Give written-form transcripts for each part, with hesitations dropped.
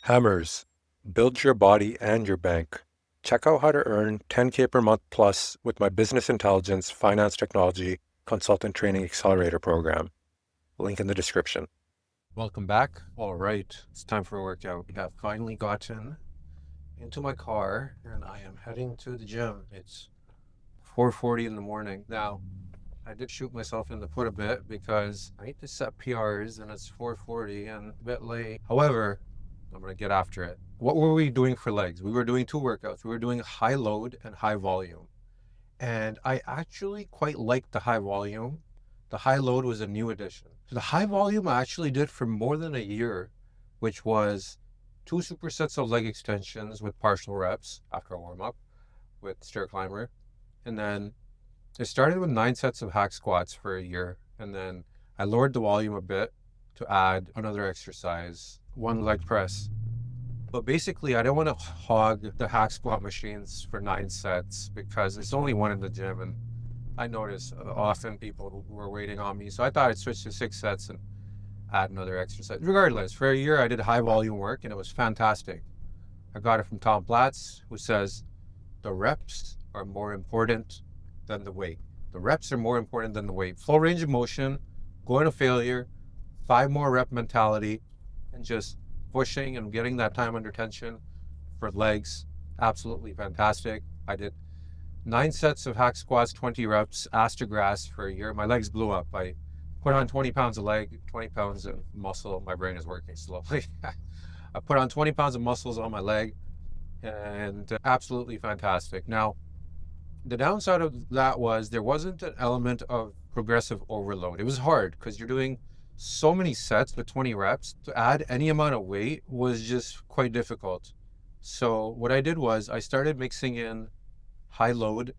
Hammers, build your body and your bank. Check out how to earn 10K per month plus with my business intelligence, finance technology, consultant training accelerator program. Link in the description. Welcome back. All right, it's time for a workout. I have finally gotten into my car and I am heading to the gym. It's 4:40 in the morning. Now, I did shoot myself in the foot a bit because I need to set PRs and it's 4:40 and a bit late. However, I'm going to get after it. What were we doing for legs? We were doing two workouts. We were doing high load and high volume. And I actually quite liked the high volume. The high load was a new addition. The high volume I actually did for more than a year, which was 2 supersets of leg extensions with partial reps after a warm up with stair climber. And then I started with 9 sets of hack squats for a year. And then I lowered the volume a bit to add another exercise, 1 leg press. But basically, I don't want to hog the hack squat machines for 9 sets because there's only one in the gym. And I notice often people were waiting on me. So I thought I'd switch to 6 sets and add another exercise. Regardless, for a year, I did high volume work and it was fantastic. I got it from Platz, who says the reps are more important than the weight. The reps are more important than the weight. Full range of motion, going to failure, 5 more rep mentality, and just pushing and getting that time under tension for legs. Absolutely fantastic. I did 9 sets of hack squats, 20 reps, Agrass for a year. My legs blew up. I put on 20 pounds of leg, 20 pounds of muscle. My brain is working slowly. I put on 20 pounds of muscles on my leg and absolutely fantastic. Now, the downside of that was there wasn't an element of progressive overload. It was hard because you're doing so many sets with 20 reps. To add any amount of weight was just quite difficult. So what I did was I started mixing in high load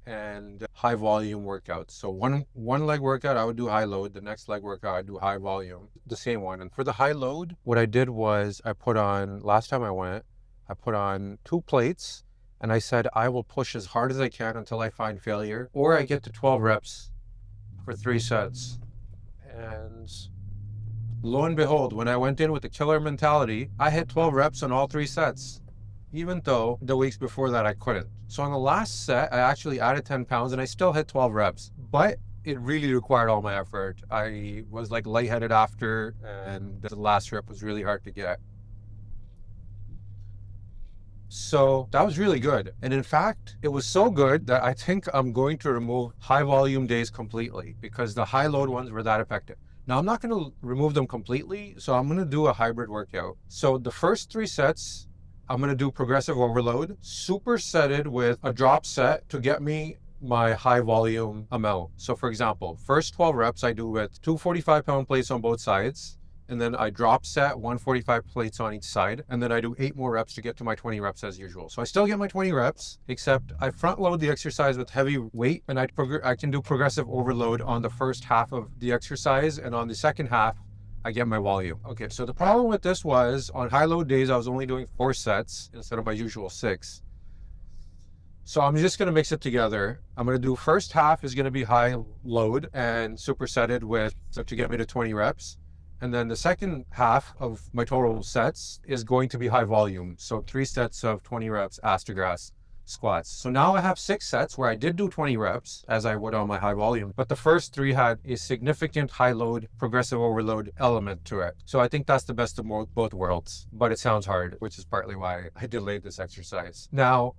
and high volume workouts. So one leg workout, I would do high load. The next leg workout, I'd do high volume, the same one. And for the high load, what I did was I put on, last time I went, I put on 2 plates and I said, I will push as hard as I can until I find failure or I get to 12 reps for 3 sets. And lo and behold, when I went in with the killer mentality, I hit 12 reps on all 3 sets, even though the weeks before that I couldn't. So on the last set, I actually added 10 pounds and I still hit 12 reps, but it really required all my effort. I was like lightheaded after, and the last rep was really hard to get. So that was really good. And in fact, it was so good that I think I'm going to remove high volume days completely because the high load ones were that effective. Now I'm not going to remove them completely, so I'm going to do a hybrid workout. So the first 3 sets, I'm going to do progressive overload, supersetted with a drop set to get me my high volume amount. So for example, first 12 reps I do with 2 45-pound plates on both sides. And then I drop set 145 plates on each side. And then I do 8 more reps to get to my 20 reps as usual. So I still get my 20 reps, except I front load the exercise with heavy weight and I can do progressive overload on the first half of the exercise. And on the second half, I get my volume. Okay, so the problem with this was on high load days, I was only doing 4 sets instead of my usual 6. So I'm just gonna mix it together. I'm gonna do first half is gonna be high load and supersetted with, so to get me to 20 reps. And then the second half of my total sets is going to be high volume. So 3 sets of 20 reps Agrass squats. So now I have 6 sets where I did do 20 reps as I would on my high volume, but the first 3 had a significant high load, progressive overload element to it. So I think that's the best of both worlds, but it sounds hard, which is partly why I delayed this exercise. Now,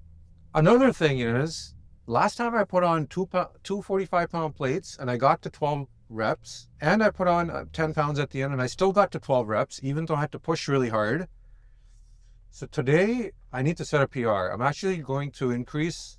another thing is, last time I put on 2 45-pound plates and I got to 12 reps and I put on 10 pounds at the end and I still got to 12 reps, even though I had to push really hard. So today I need to set a PR. I'm actually going to increase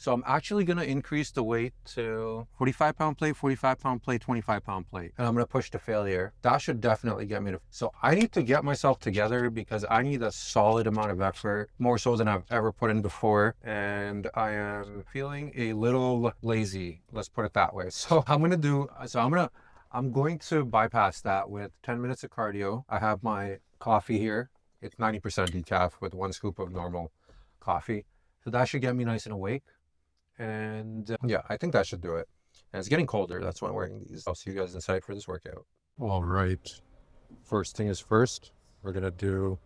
the weight to 45-pound plate, 45-pound plate, 25-pound plate. And I'm going to push to failure. That should definitely get me to, so I need to get myself together because I need a solid amount of effort, more so than I've ever put in before. And I am feeling a little lazy, let's put it that way. So I'm going to bypass that with 10 minutes of cardio. I have my coffee here. It's 90% decaf with 1 scoop of normal coffee. So that should get me nice and awake. And yeah, I think that should do it. And it's getting colder. That's why I'm wearing these. I'll see you guys inside for this workout. All right. First thing is first, we're going to do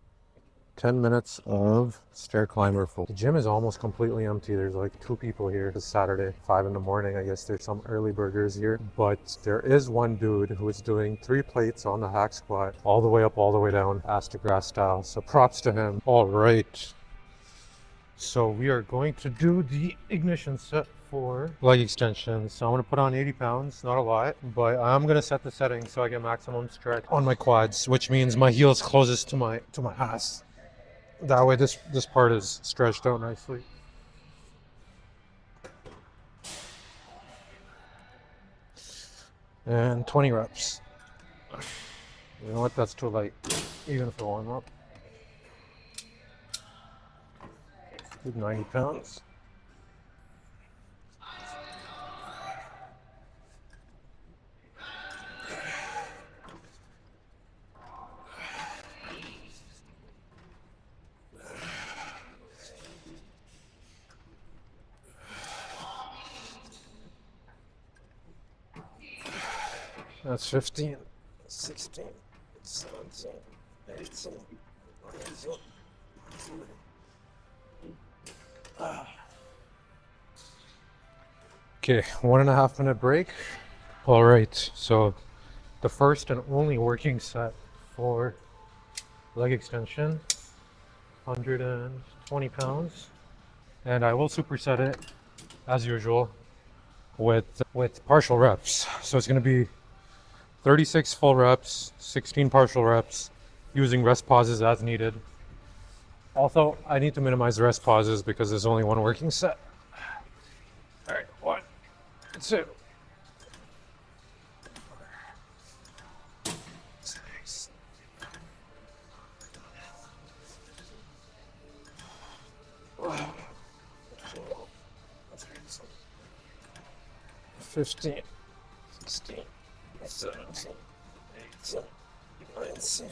10 minutes of stair climber full. The gym is almost completely empty. There's like 2 people here. It's Saturday, 5 in the morning. I guess there's some early burgers here. But there is one dude who is doing 3 plates on the hack squat, all the way up, all the way down, Agrass style. So props to him. All right. So we are going to do the ignition set for leg extensions. So I'm going to put on 80 pounds, not a lot, but I'm going to set the setting so I get maximum stretch on my quads, which means my heels closest to my ass. That way this part is stretched out nicely. And 20 reps. You know what, that's too light, even for warm up. 90 pounds. That's 15, 16, 17, 18, 19. Okay, 1.5 minute break. All right, so the first and only working set for leg extension, 120 pounds. And I will superset it as usual with partial reps. So it's gonna be 36 full reps, 16 partial reps, using rest pauses as needed. Also, I need to minimize the rest pauses because there's only one working set. All right, 1, 2, 6, 15, 16, 17, 18, 19.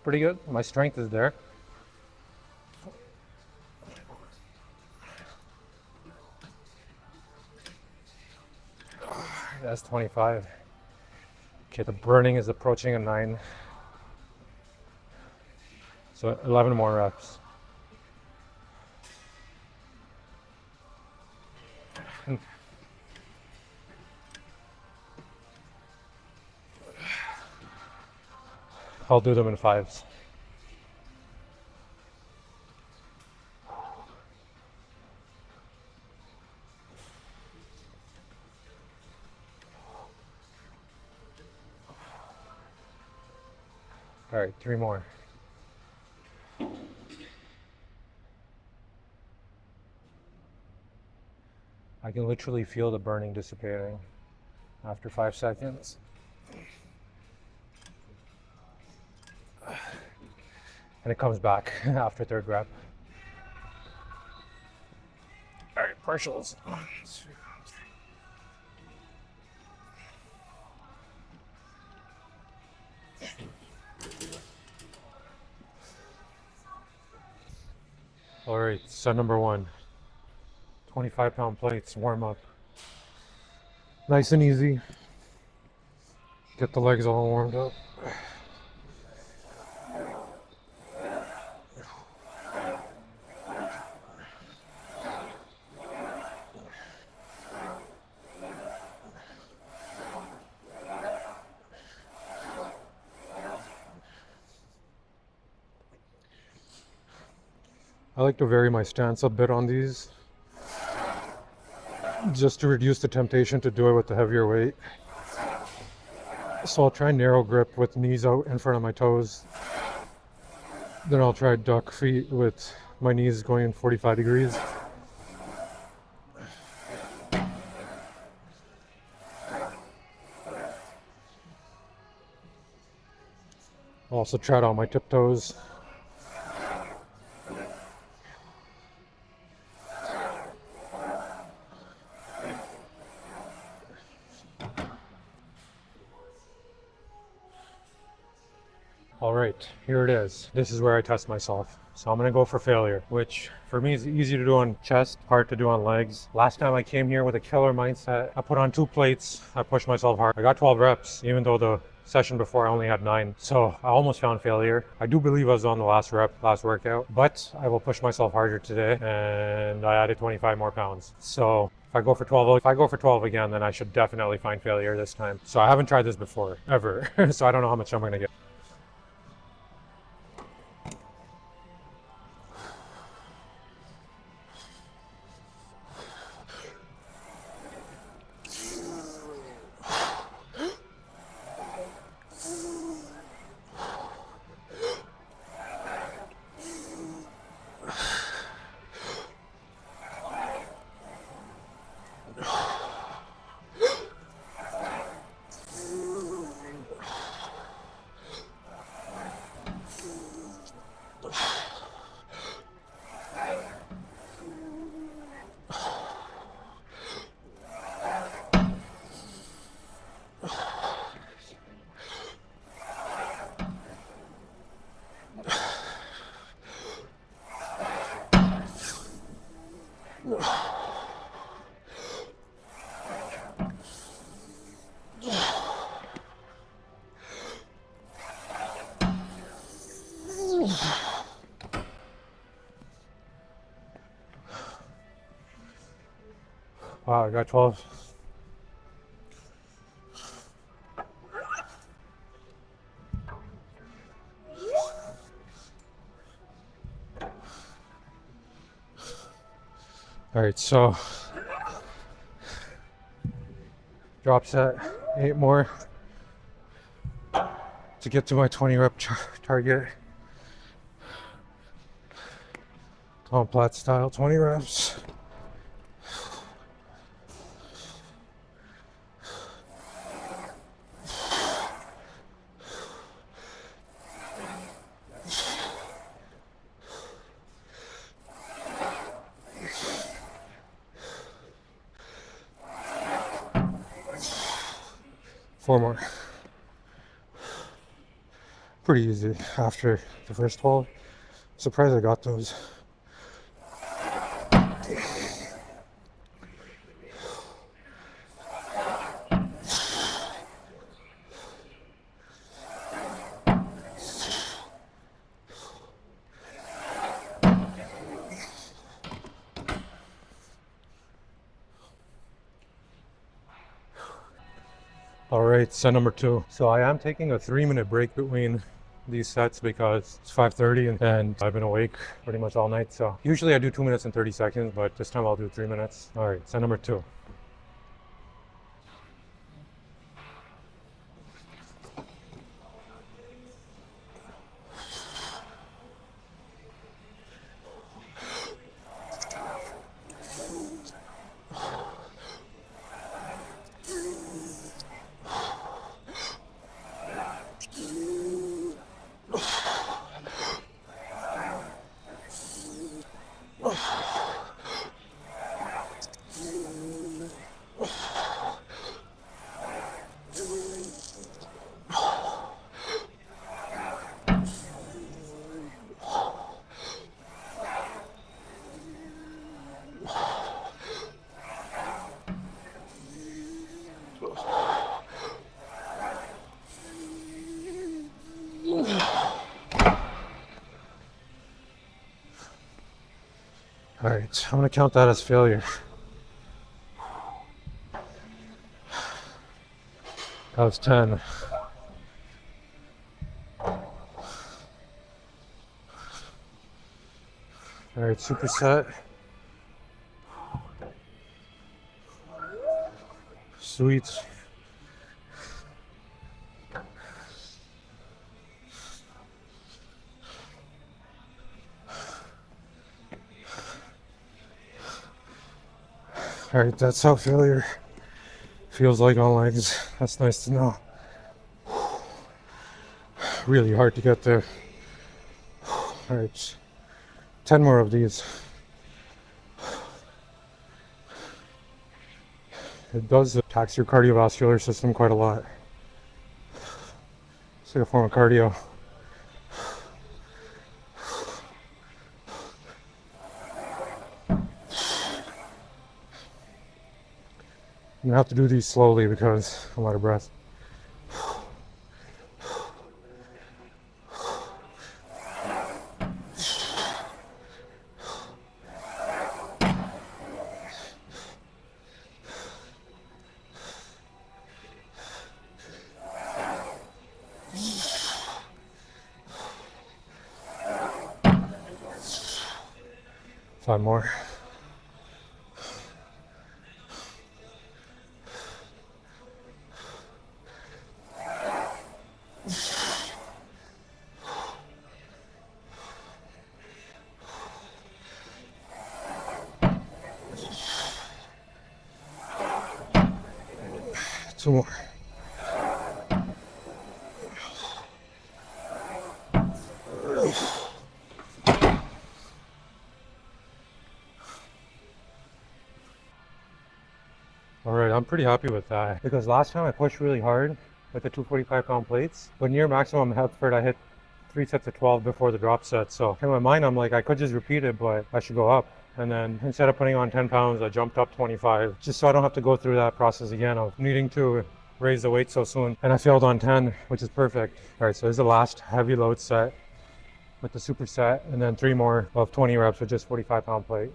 Pretty good. My strength is there. That's 25. Okay, the burning is approaching a 9. So 11 more reps. I'll do them in 5s. All right, 3 more. I can literally feel the burning dissipating after 5 seconds. And it comes back after 3rd rep. All right, partials. 1, 2, 3. All right, set number 1. 25-pound plates, warm up. Nice and easy. Get the legs all warmed up. I like to vary my stance a bit on these, just to reduce the temptation to do it with the heavier weight. So I'll try narrow grip with knees out in front of my toes. Then I'll try duck feet with my knees going in 45 degrees. I'll also tread on my tiptoes. All right, here it is. This is where I test myself. So I'm gonna go for failure, which for me is easy to do on chest, hard to do on legs. Last time I came here with a killer mindset, I put on 2 plates, I pushed myself hard. I got 12 reps, even though the session before I only had 9. So I almost found failure. I do believe I was on the last rep, last workout, but I will push myself harder today, and I added 25 more pounds. So if I go for 12 again, then I should definitely find failure this time. So I haven't tried this before, ever. So I don't know how much I'm gonna get. Wow, I got 12. All right, so drop set, 8 more to get to my 20 rep target. On Platz style, 20 reps. Four more. Pretty easy after the first 12. Surprised I got those. All right, set number 2. So I am taking a 3-minute break between these sets because it's 5:30 and I've been awake pretty much all night. So usually I do 2 minutes and 30 seconds, but this time I'll do 3 minutes. All right, set number 2. All right, I'm gonna count that as failure. That was 10. All right, superset. Sweet. All right, that's how failure feels like on legs. That's nice to know. Really hard to get there. All right, 10 more of these. It does tax your cardiovascular system quite a lot. It's like a form of cardio. gonna have to do these slowly because I'm out of breath. 5 more. Two more. All right, I'm pretty happy with that because last time I pushed really hard with the 245-pound plates, but near maximum effort I hit 3 sets of 12 before the drop set. So in my mind, I'm like, I could just repeat it, but I should go up. And then instead of putting on 10 pounds, I jumped up 25, just so I don't have to go through that process again of needing to raise the weight so soon. And I failed on 10, which is perfect. All right, so this is the last heavy load set with the Superset, and then 3 more of 20 reps with just 45-pound plate.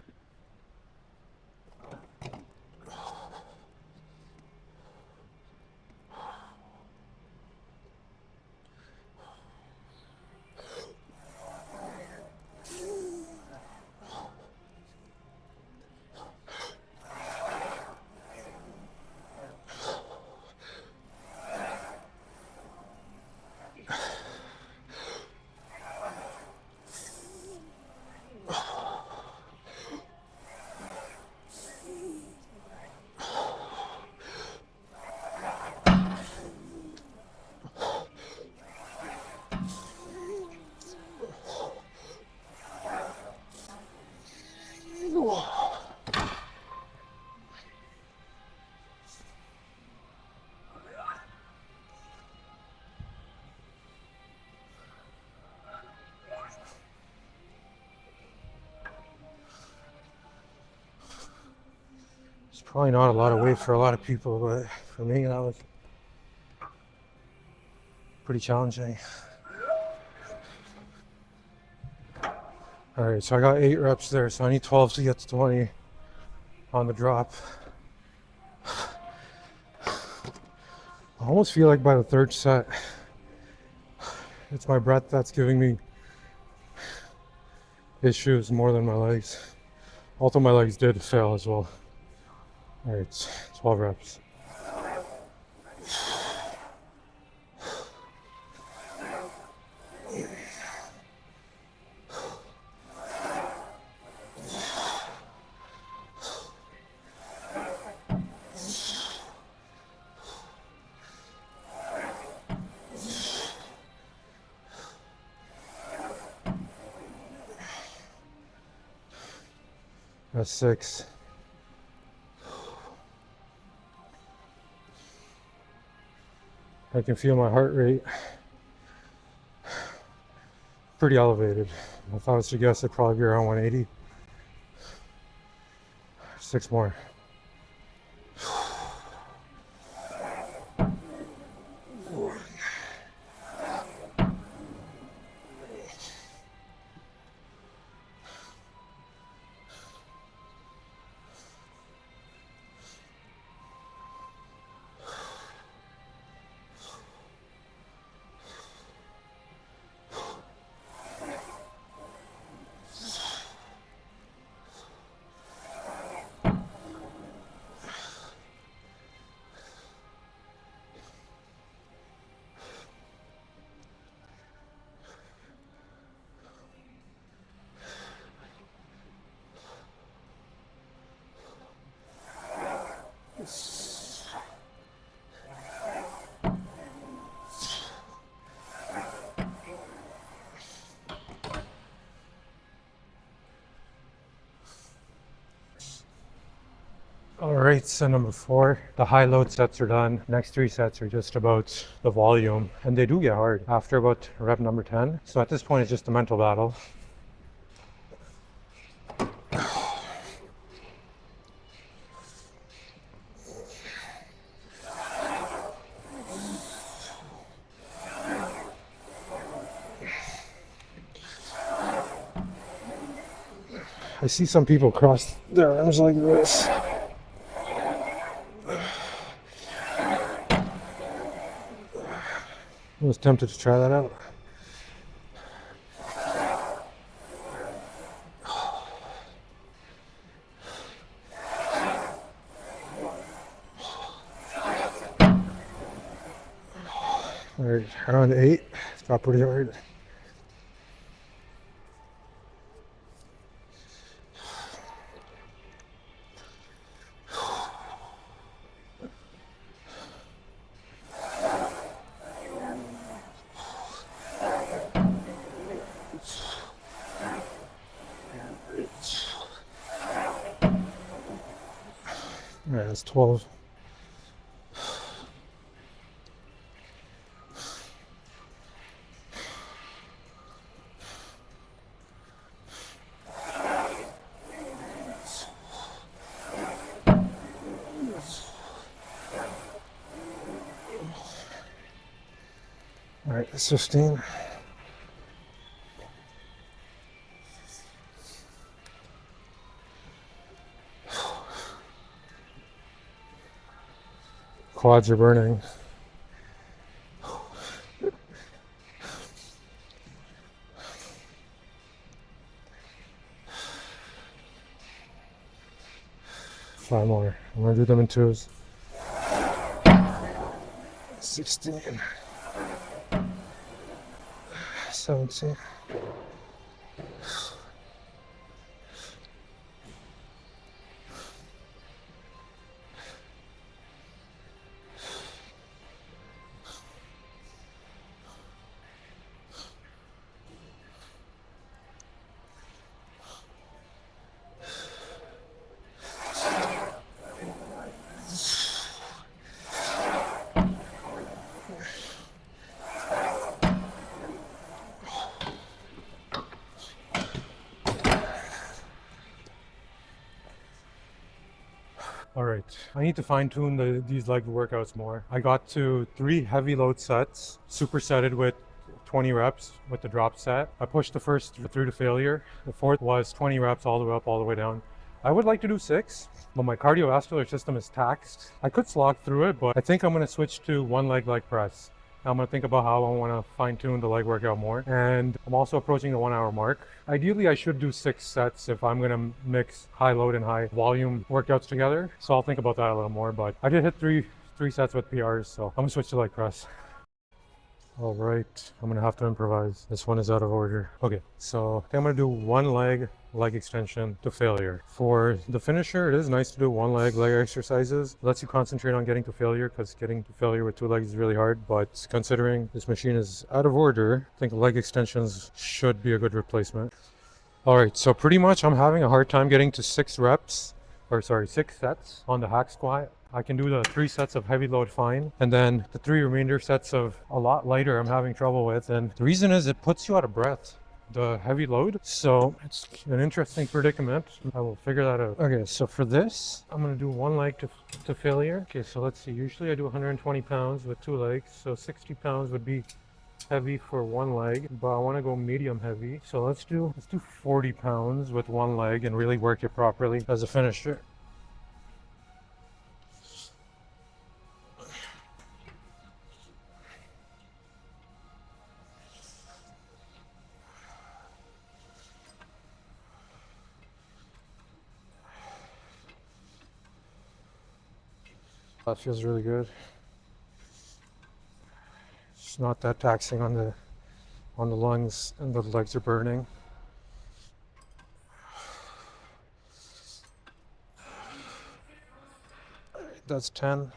It's probably not a lot of weight for a lot of people, but for me, that was pretty challenging. All right, so I got 8 reps there, so I need 12 to get to 20 on the drop. I almost feel like by the 3rd set, it's my breath that's giving me issues more than my legs. Although my legs did fail as well. All right, 12 reps. That's 6. I can feel my heart rate pretty elevated. If I was to guess, it'd probably be around 180. 6 more. All right, so number 4, the high load sets are done. Next 3 sets are just about the volume, and they do get hard after about rep number 10. So at this point, it's just a mental battle. I see some people cross their arms like this. I was tempted to try that out. All right, around 8. It's got pretty hard. All right, that's 12. All right, that's 15. Quads are burning. Five more. I'm gonna do them in twos. 16. 17. All right, I need to fine tune these leg workouts more. I got to 3 heavy load sets, supersetted with 20 reps with the drop set. I pushed the first through to failure. The fourth was 20 reps all the way up, all the way down. I would like to do 6, but my cardiovascular system is taxed. I could slog through it, but I think I'm gonna switch to 1 leg press. I'm gonna think about how I wanna fine tune the leg workout more. And I'm also approaching the 1 hour mark. Ideally, I should do 6 sets if I'm gonna mix high load and high volume workouts together. So I'll think about that a little more, but I did hit three sets with PRs, so I'm gonna switch to leg press. All right, I'm gonna have to improvise. This one is out of order. Okay, so I think I'm gonna do 1 leg extension to failure. For the finisher, it is nice to do 1 leg exercises. It lets you concentrate on getting to failure, because getting to failure with 2 legs is really hard. But considering this machine is out of order, I think leg extensions should be a good replacement. All right, so pretty much I'm having a hard time getting to 6 sets on the hack squat. I can do the 3 sets of heavy load fine, and then the 3 remainder sets of a lot lighter I'm having trouble with. And the reason is it puts you out of breath, the heavy load. So it's an interesting predicament. I will figure that out. Okay, so for this, I'm gonna do 1 leg to failure. Okay, so let's see. Usually I do 120 pounds with 2 legs, so 60 pounds would be heavy for 1 leg, but I want to go medium heavy. So let's do 40 pounds with 1 leg and really work it properly as a finisher. That feels really good. It's not that taxing on the lungs, and the legs are burning. That's 10.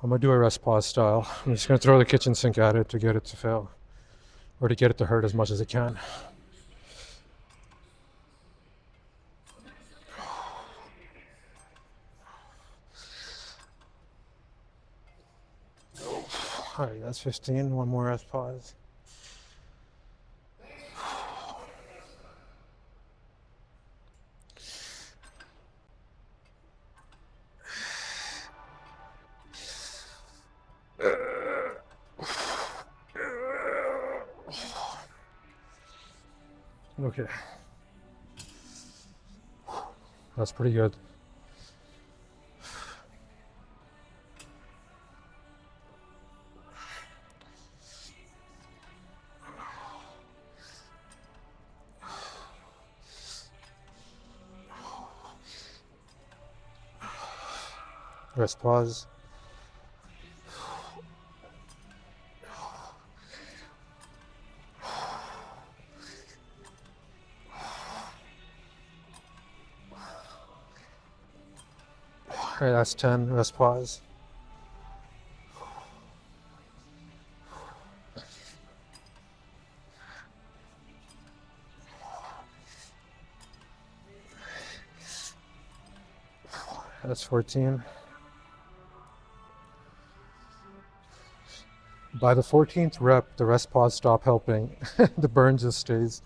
I'm gonna do a rest pause style. I'm just gonna throw the kitchen sink at it to get it to fail, or to get it to hurt as much as it can. All right, that's 15. 1 more rest pause. Okay. That's pretty good. Rest pause. Alright, that's 10. Rest pause. That's 14. By the 14th rep, the rest pause stop helping. The burn just stays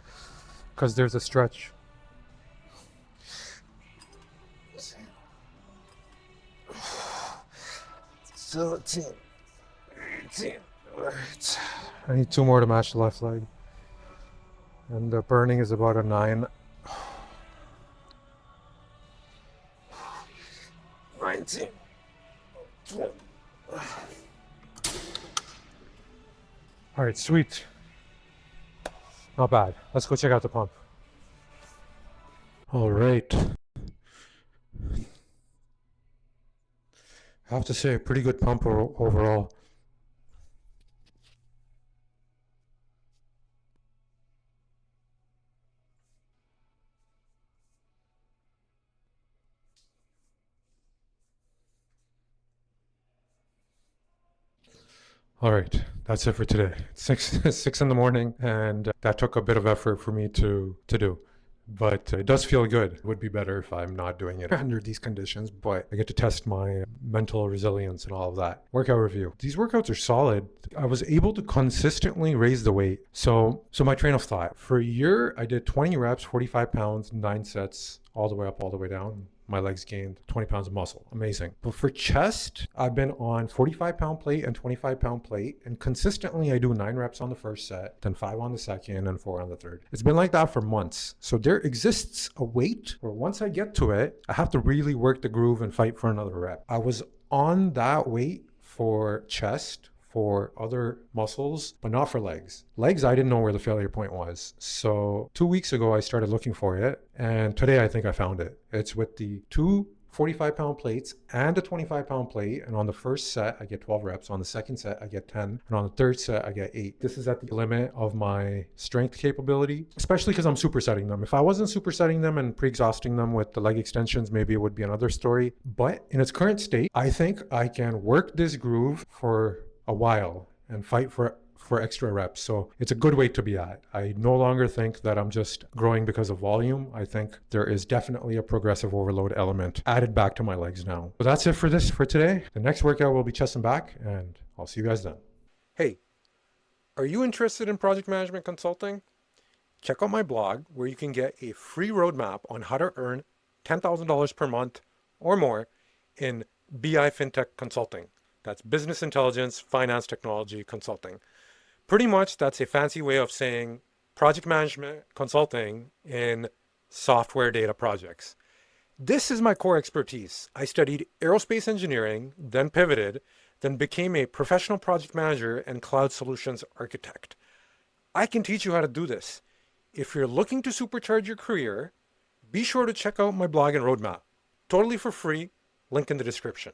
because there's a stretch. 17, 18. Right. I need 2 more to match the left leg. And the burning is about a 9. 19. 20. All right, sweet. Not bad. Let's go check out the pump. All right. I have to say, a pretty good pump overall. All right, that's it for today. It's 6 in the morning, and that took a bit of effort for me to do. But it does feel good. It would be better if I'm not doing it under these conditions, but I get to test my mental resilience and all of that. Workout review. These workouts are solid. I was able to consistently raise the weight. So my train of thought. For a year, I did 20 reps, 45 pounds, 9 sets, all the way up, all the way down. My legs gained 20 pounds of muscle. Amazing. But for chest, I've been on 45-pound plate and 25-pound plate. And consistently, I do 9 reps on the first set, then 5 on the second, and 4 on the third. It's been like that for months. So there exists a weight where once I get to it, I have to really work the groove and fight for another rep. I was on that weight for chest, for other muscles, but not for legs. Legs, I didn't know where the failure point was. So 2 weeks ago, I started looking for it. And today, I think I found it. It's with the 2 45-pound plates and a 25-pound plate. And on the first set, I get 12 reps. On the second set, I get 10. And on the third set, I get 8. This is at the limit of my strength capability, especially because I'm supersetting them. If I wasn't supersetting them and pre-exhausting them with the leg extensions, maybe it would be another story. But in its current state, I think I can work this groove for a while and fight for extra reps. So it's a good weight to be at. I no longer think that I'm just growing because of volume. I think there is definitely a progressive overload element added back to my legs now. So that's it for today. The next workout will be chest and back, and I'll see you guys then. Hey, are you interested in project management consulting? Check out my blog where you can get a free roadmap on how to earn $10,000 per month or more in BI-FinTech consulting. That's business intelligence, finance technology consulting. Pretty much that's a fancy way of saying project management consulting in software data projects. This is my core expertise. I studied aerospace engineering, then pivoted, then became a professional project manager and cloud solutions architect. I can teach you how to do this. If you're looking to supercharge your career, be sure to check out my blog and roadmap. Totally for free, link in the description.